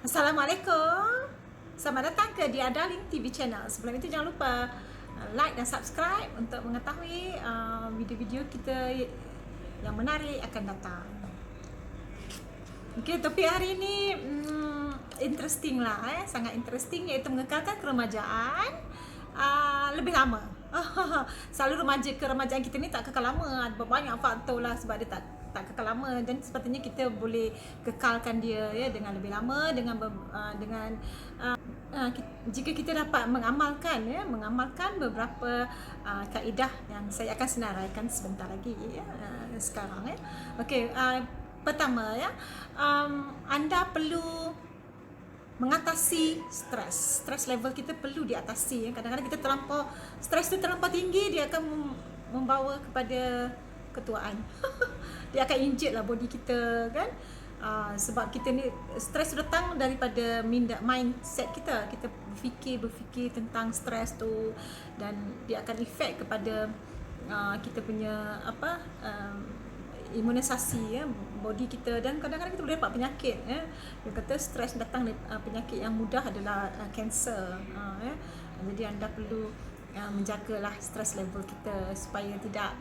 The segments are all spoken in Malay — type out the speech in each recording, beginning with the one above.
Assalamualaikum. Selamat datang ke Dia Darling TV channel. Sebelum itu jangan lupa like dan subscribe untuk mengetahui video-video kita yang menarik akan datang. Okey, topik hari ini interesting lah, sangat interesting, iaitu mengekalkan keremajaan lebih lama. Selalu keremajaan kita ni tak kekal lama. Ada banyak faktor lah sebab dia tak kekal lama, dan sepatutnya kita boleh kekalkan dia ya dengan lebih lama jika kita dapat mengamalkan beberapa kaedah yang saya akan senaraikan sebentar lagi sekarang ya. Okey, pertama ya, anda perlu mengatasi stres level kita perlu diatasi. Kadang-kadang kita stres tu terlampau tinggi, dia akan membawa kepada ketuaan. Dia akan inject lah body kita kan. Sebab kita ni stres datang daripada mindset kita. Kita berfikir tentang stres tu, dan dia akan efek kepada kita punya imunisasi body kita, dan kadang-kadang kita boleh dapat penyakit ya. Dia kata stres datang penyakit yang mudah adalah kanser ya. Jadi anda perlu menjagalah stres level kita supaya tidak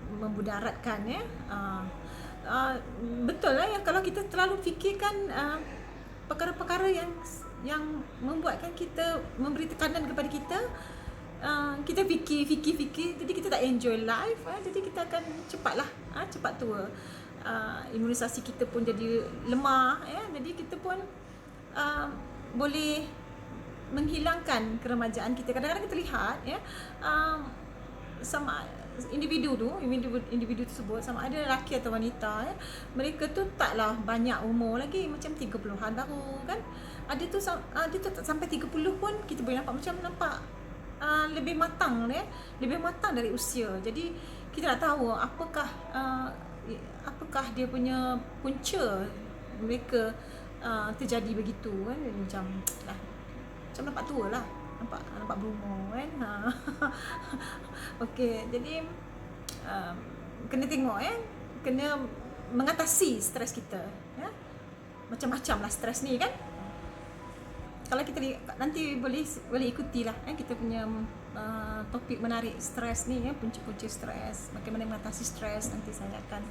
memudaratkan ya. Betul lah ya, kalau kita terlalu fikirkan perkara-perkara yang membuatkan kita memberi tekanan kepada kita, kita fikir, jadi kita tak enjoy life, jadi kita akan cepat tua. Imunisasi kita pun jadi lemah ya. Jadi kita pun boleh menghilangkan keremajaan kita. Kadang-kadang kita lihat ya, sama individu tersebut, sama ada lelaki atau wanita ya, mereka tu taklah banyak umur lagi, macam 30-an baru kan. Ada tu sampai 30 pun kita boleh nampak lebih matang ya, lebih matang dari usia. Jadi kita nak tahu apakah dia punya punca mereka terjadi begitu kan. Macam nampak tua lah, nampak berumur kan. Okey, jadi kena tengok kena mengatasi stres kita ya. Macam-macam lah stres ni kan. Kalau kita nanti boleh ikutilah kita punya topik menarik stres ni ya, punca-punca stres, bagaimana mengatasi stres, nanti saya akan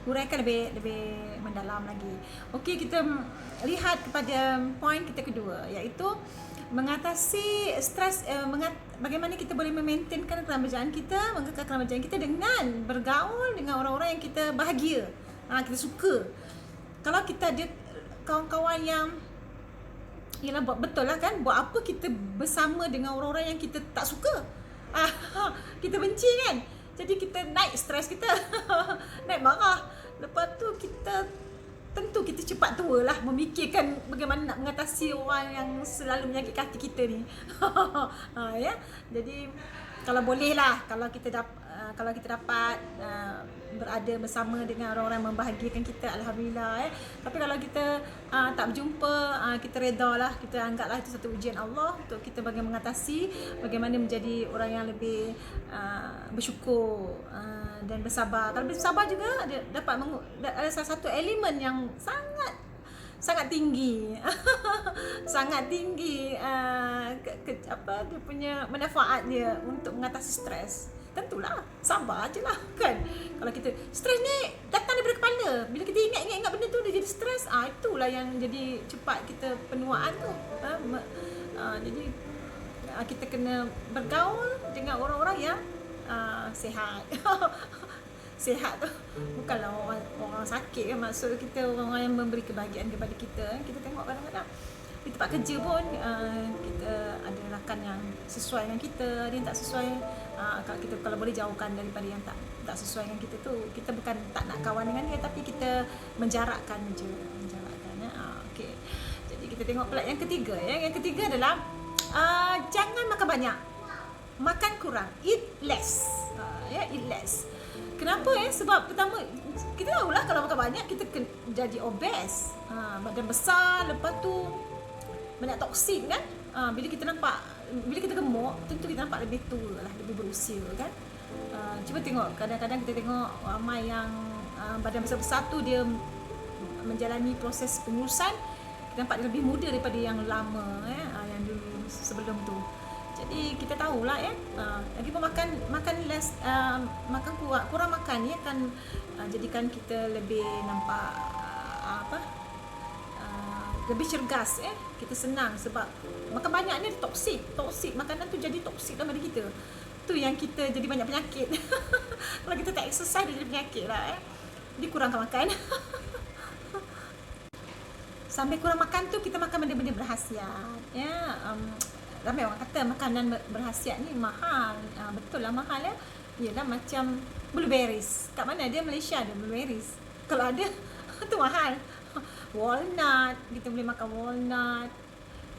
huraikan lebih mendalam lagi. Okey, kita lihat kepada poin kita kedua, iaitu mengatasi stres. Bagaimana kita boleh memaintainkan keremajaan kita, mengekalkan keremajaan kita dengan bergaul dengan orang-orang yang kita bahagia, kita suka. Kalau kita ada kawan-kawan yang betul lah kan, buat apa kita bersama dengan orang-orang yang kita tak suka, kita benci kan. Jadi kita naik stres kita, naik marah. Lepas tu tentu kita cepat tua lah, memikirkan bagaimana nak mengatasi orang yang selalu menyakitkan hati kita ni. Ya. Jadi kalau boleh lah, kalau kita dapat berada bersama dengan orang-orang yang membahagiakan kita, alhamdulillah ya. Tapi kalau kita tak berjumpa, kita redalah, kita anggaplah itu satu ujian Allah untuk kita bagaimana mengatasi, bagaimana menjadi orang yang lebih bersyukur dan bersabar. Kalau bersabar juga ada salah satu elemen yang sangat tinggi sangat tinggi dia punya manfaat dia untuk mengatasi stres. Tentulah sabar je lah kan. Kalau kita stres ni datang daripada kepala, bila kita ingat benda tu dia jadi stres, itulah yang jadi cepat kita penuaan tu. Jadi kita kena bergaul dengan orang-orang yang sihat. Sihat tu bukanlah orang sakit kan, maksud kita orang-orang yang memberi kebahagiaan kepada kita. Kita tengok kadang-kadang di tempat kerja pun kita ada rakan yang sesuai dengan kita, ada yang tak sesuai. Kalau boleh jauhkan daripada yang tak sesuai dengan kita tu. Kita bukan tak nak kawan dengan dia, tapi kita menjarakkan je, ya. Okey. Jadi kita tengok pula yang ketiga ya. Yang ketiga adalah jangan makan banyak, makan kurang, eat less. Eat less. Kenapa ya? Sebab pertama, kita tahulah kalau makan banyak kita jadi obes, badan besar, lepas tu banyak toksin kan. Bila kita gemuk, tentu kita nampak lebih tua lah, lebih berusia kan. Cuba tengok, kadang-kadang kita tengok ramai yang badan besar-besar tu dia menjalani proses pengurusan, kita nampak dia lebih muda daripada yang lama yang dulu sebelum tu. Jadi kita tahulah lagi pun makan less, makan kurang makan ni akan jadikan kita lebih nampak lebih cergas kita senang, sebab makan banyak ni toksik makanan tu jadi toksik dalam badan kita. Tu yang kita jadi banyak penyakit. Kalau kita tak exercise dia jadi penyakit lah Jadi kurangkan makan. Sambil kurang makan tu kita makan benda-benda berkhasiat ramai orang kata makanan berkhasiat ni mahal. Betul lah mahal Yalah macam blueberries. Kat mana dia? Malaysia ada blueberries. Kalau ada tu mahal. Walnut, kita boleh makan walnut.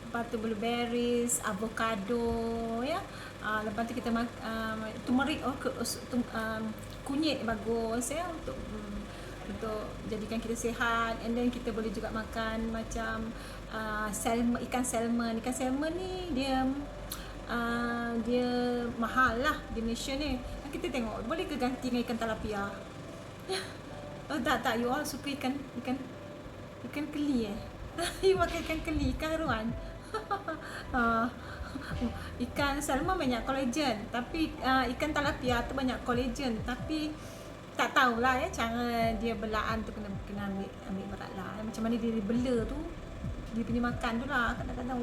Lepas tu blueberries, avocado lepas tu kita turmeric kunyit bagus untuk jadikan kita sihat. And then kita boleh juga makan macam ikan salmon ni dia mahal lah di Malaysia ni. Kita tengok boleh ke ganti dengan ikan tilapia? Tak, you all suka ikan keli you makan ikan keli, ikan haruan. Ikan salmon banyak collagen, tapi ikan tilapia tu banyak collagen, tapi tak tahulah cara dia belaan tu kena ambil berat lah. Macam mana dia bela tu, dia punya makan tu lah. Kadang-kadang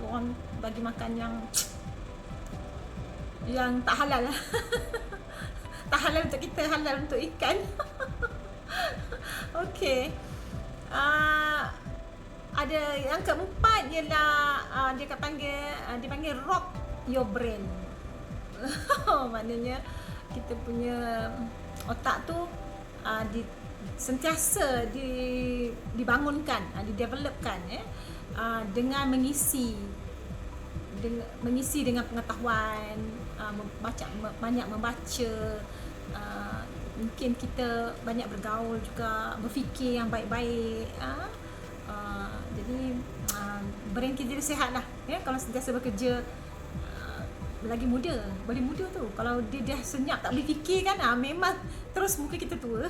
orang bagi makan yang tak halal lah. Tak halal untuk kita, halal untuk ikan. Okey. Ada yang keempat ialah dia panggil rock your brain. Maknanya kita punya otak tu sentiasa dibangunkan, didevelopkan dengan mengisi dengan pengetahuan, banyak membaca, mungkin kita banyak bergaul juga, berfikir yang baik-baik. Jadi brain kita jadi sihat lah kalau sentiasa bekerja. Lagi boleh muda tu. Kalau dia dah senyap tak boleh fikir kan, memang terus muka kita tua.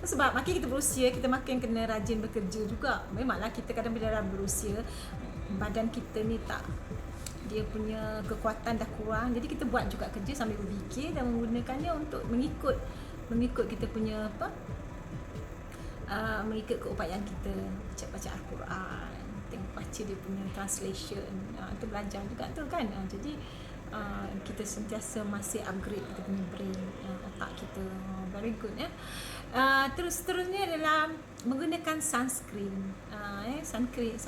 Sebab makin kita berusia, kita makin kena rajin bekerja juga. Memanglah kita kadang bila dah berusia, badan kita ni dia punya kekuatan dah kurang. Jadi kita buat juga kerja sambil berfikir dan menggunakannya untuk mengikut kita punya mengikut keupayaan kita. Baca Al-Quran, baca dia punya translation, itu belajar juga tu kan. Jadi kita sentiasa masih upgrade kita punya brain, otak kita. Very good terusnya adalah menggunakan sunscreen. Sunscreen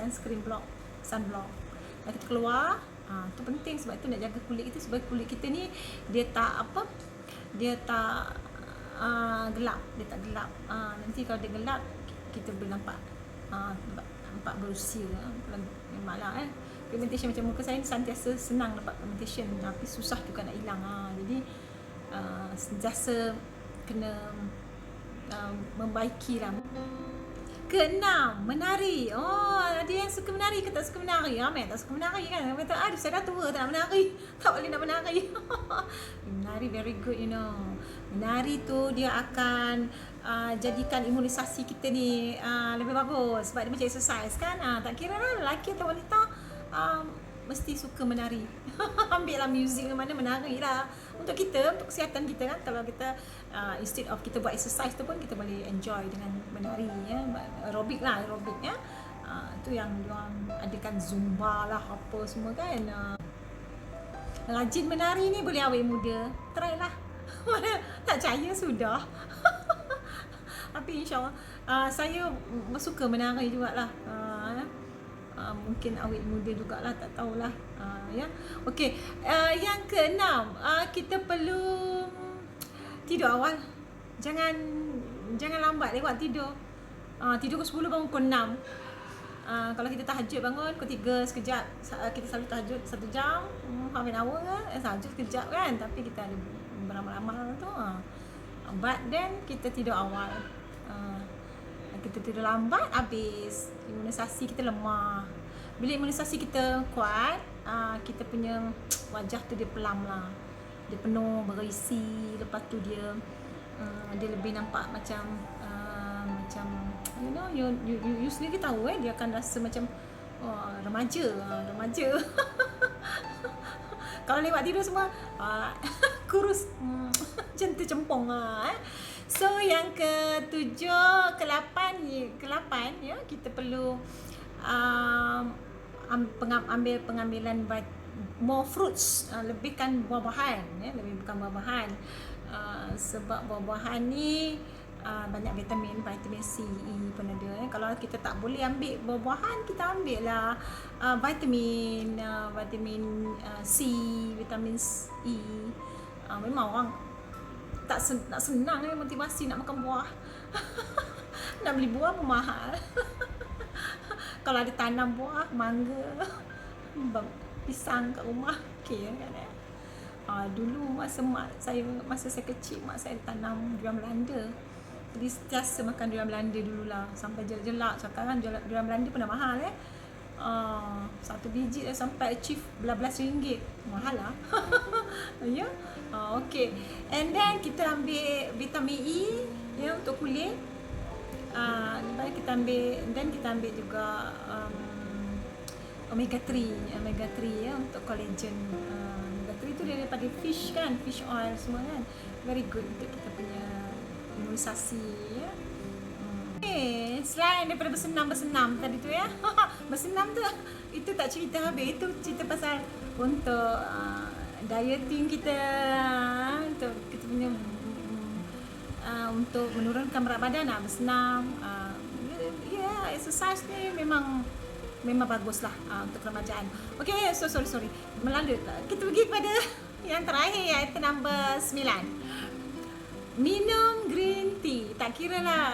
sunblock. Kalau kita keluar, tu penting sebab itu nak jaga kulit kita, sebab kulit kita ni dia tak gelap, nanti kalau dia gelap kita boleh nampak berusia. Memanglah pigmentation macam muka saya ni sentiasa senang dapat pigmentation, tapi susah juga nak hilang. Jadi sentiasa kena membaiki lah. Keenam, menari. Ada yang suka menari ke tak suka menari? Ramai tak suka menari kan. Kata, aduh saya dah tua tak nak menari. Tak boleh nak menari. Menari very good Menari tu dia akan jadikan imunisasi kita ni lebih bagus. Sebab dia macam exercise kan. Tak kira lah lelaki atau wanita mesti suka menari. Ambil lah muzik mana menari lah. Untuk kita, untuk kesihatan kita kan. Kalau kita instead of kita buat exercise tu pun kita boleh enjoy dengan menari aerobik tu yang diorang adakan zumba lah apa semua kan. Rajin menari ni boleh awet muda. Try lah. Tak percaya sudah. Tapi insyaAllah saya suka menari jugalah. Mungkin awet muda jugalah, tak tahulah. Okey, yang keenam, kita perlu tidur awal. Jangan lambat lewat tidur. Tidur pukul 10, bangun pukul 6. Kalau kita tahajud bangun pukul 3 sekejap. Kita selalu tahajud 1 jam, half an hour tahajud sekejap kan. Tapi kita ada beramal-amal tu. But then kita tidur awal. Kita tidur lambat, habis imunisasi kita lemah. Bila imunisasi kita kuat, kita punya wajah tu dia pelam lah. Dia penuh berisi. Lepas tu dia lebih nampak macam macam you sendiri tahu dia akan rasa macam remaja. Kalau lewat tidur semua kurus macam tercempong So yang ke-7, ke-8 ya, kita perlu ambil pengambilan more fruits, lebihkan buah-buahan ya, lebihkan buah-buahan sebab buah-buahan ni banyak vitamin C, E pun ada ya. Kalau kita tak boleh ambil buah-buahan, kita ambil lah vitamin C, vitamin E. Memang orang tak senang motivasi nak makan buah. Nak beli buah pun mahal. Kalau ada tanam buah, mangga, pisang kat rumah, okey kan dulu masa saya kecil, mak saya tanam durian Belanda. Jadi sentiasa makan durian Belanda dululah sampai jelak-jelak. Sekarang durian Belanda pun dah mahal satu biji dah sampai achieve belas ringgit. Mahal lah. Ya. Okay. And then kita ambil vitamin E ya untuk kulit. Lepas kita ambil juga omega 3 ya untuk collagen. Omega 3 tu dia daripada fish kan, fish oil semua kan. Very good untuk kita punya imunisasi ya. Selain daripada bersenam tadi tu ya. Bersenam tu itu tak cerita habis, itu cerita pasal untuk dieting kita, untuk kita punya untuk menurunkan berat badan, bersenam, exercise ni memang baguslah untuk keremajaan. Okey, sorry melanjut. Kita pergi pada yang terakhir, iaitu nombor 9. Minum green tea. Tak kira lah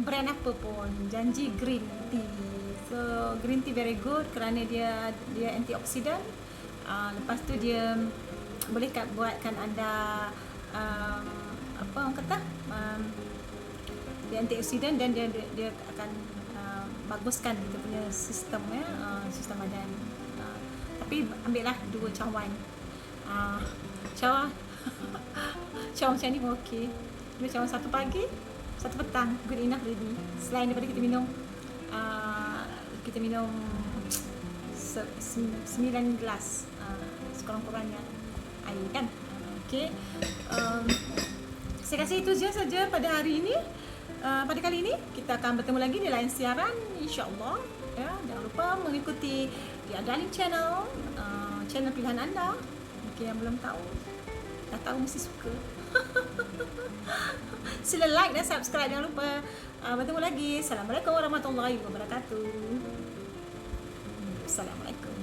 brand apa pun, janji green tea. So green tea very good kerana dia antioksidan. Lepas tu dia boleh buatkan anda apa orang kata, dia antioksidan dan dia akan baguskan kita punya sistem ya, sistem badan. Tapi ambillah 2 cawan. Cawan macam ni pun okey. Dia cawan 1 pagi, 1 petang, good enough ready. Selain daripada kita minum 9 gelas sekurang-kurangnya air kan. Okey. Saya rasa itu saja pada hari ini. Pada kali ini kita akan bertemu lagi di lain siaran, insya-Allah ya. Jangan lupa mengikuti di Darling Channel, channel pilihan anda. Mungkin yang belum tahu, dah tahu mesti suka. Sila like dan subscribe, jangan lupa. Bertemu lagi. Assalamualaikum warahmatullahi wabarakatuh. Assalamualaikum.